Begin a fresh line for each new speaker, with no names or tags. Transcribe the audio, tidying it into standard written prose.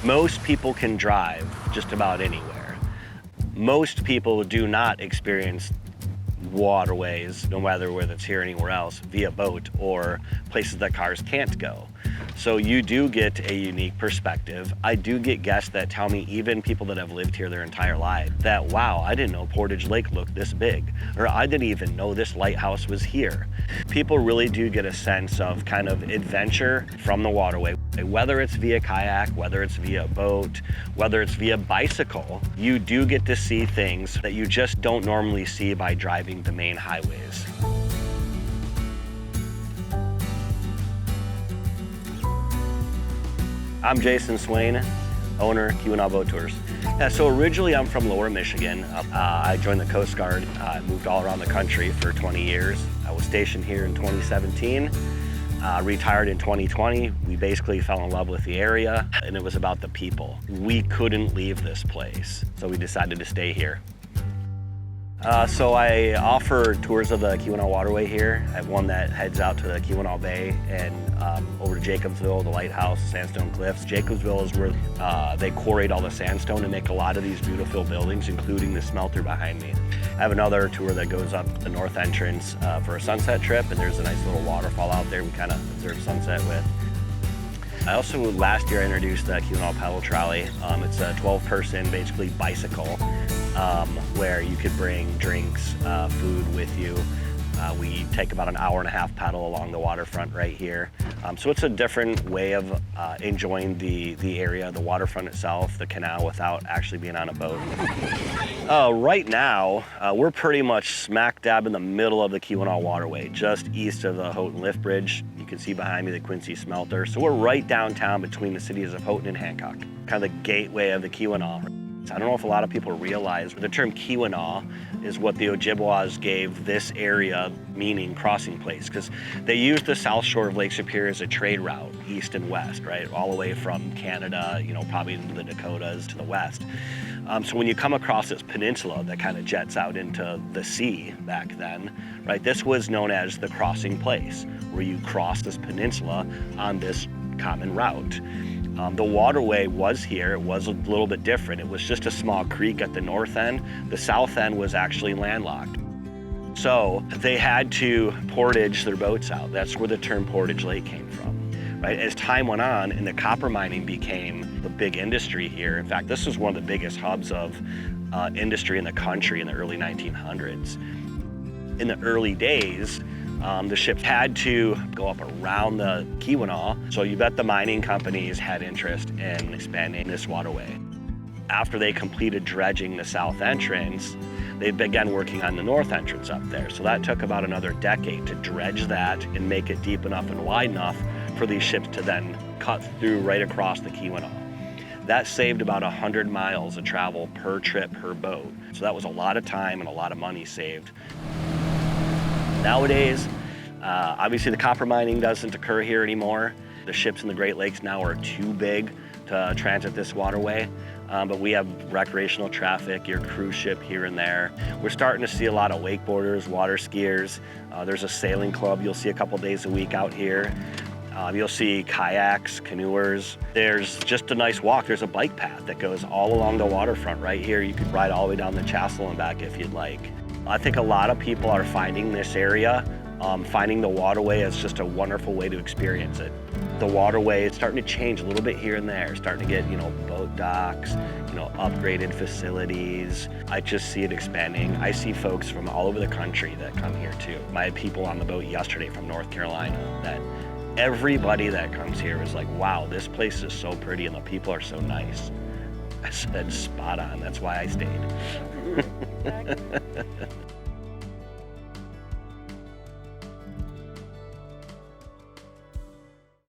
Most people can drive just about anywhere. Most people do not experience waterways, no matter whether it's here or anywhere else, via boat or places that cars can't go. So you do get a unique perspective. I do get guests that tell me, even people that have lived here their entire life, that, wow, I didn't know Portage Lake looked this big, or I didn't even know this lighthouse was here. People really do get a sense of kind of adventure from the waterway. Whether it's via kayak, whether it's via boat, whether it's via bicycle, you do get to see things that you just don't normally see by driving the main highways. I'm Jason Swain, owner, Keweenaw Boat Tours. Yeah, so originally I'm from Lower Michigan. I joined the Coast Guard. I moved all around the country for 20 years. I was stationed here in 2017, retired in 2020. We basically fell in love with the area, and it was about the people. We couldn't leave this place, so we decided to stay here. So I offer tours of the Keweenaw Waterway here. I have one that heads out to the Keweenaw Bay and over to Jacobsville, the lighthouse, sandstone cliffs. Jacobsville is where they quarried all the sandstone and make a lot of these beautiful buildings, including the smelter behind me. I have another tour that goes up the north entrance for a sunset trip, and there's a nice little waterfall out there we kind of observe sunset with. I also, last year, I introduced the Keweenaw Paddle Trolley. It's a 12-person, basically, bicycle where you could bring drinks, food with you. We take about an hour and a half paddle along the waterfront right here. So it's a different way of enjoying the area, the waterfront itself, the canal, without actually being on a boat. Right now, we're pretty much smack dab in the middle of the Keweenaw Waterway, just east of the Houghton Lift Bridge. You can see behind me the Quincy Smelter. So we're right downtown between the cities of Houghton and Hancock, kind of the gateway of the Keweenaw. I don't know if a lot of people realize the term Keweenaw is what the Ojibwas gave this area meaning crossing place, because they used the south shore of Lake Superior as a trade route, east and west, right? All the way from Canada, you know, probably into the Dakotas to the west. So when you come across this peninsula that kind of jets out into the sea back then, right? This was known as the crossing place, where you cross this peninsula on this common route. The waterway was here. It was a little bit different. It was just a small creek at the north end. The south end was actually landlocked. So they had to portage their boats out. That's where the term Portage Lake came from, right? As time went on and the copper mining became the big industry here. In fact, this was one of the biggest hubs of industry in the country in the early 1900s. In the early days, the ships had to go up around the Keweenaw, so you bet the mining companies had interest in expanding this waterway. After they completed dredging the south entrance, they began working on the north entrance up there. So that took about another decade to dredge that and make it deep enough and wide enough for these ships to then cut through right across the Keweenaw. That saved about 100 miles of travel per trip per boat. So that was a lot of time and a lot of money saved. Nowadays, obviously the copper mining doesn't occur here anymore. The ships in the Great Lakes now are too big to transit this waterway, but we have recreational traffic, your cruise ship here and there. We're starting to see a lot of wakeboarders, water skiers. There's a sailing club you'll see a couple days a week out here. You'll see kayaks, canoers. There's just a nice walk. There's a bike path that goes all along the waterfront right here. You could ride all the way down the Chassel and back if you'd like. I think a lot of people are finding this area, finding the waterway as just a wonderful way to experience it. The waterway is starting to change a little bit here and there, starting to get, you know, boat docks, you know, upgraded facilities. I just see it expanding. I see folks from all over the country that come here too. I had people on the boat yesterday from North Carolina that everybody that comes here is like, wow, this place is so pretty and the people are so nice. I said, spot on, that's why I stayed.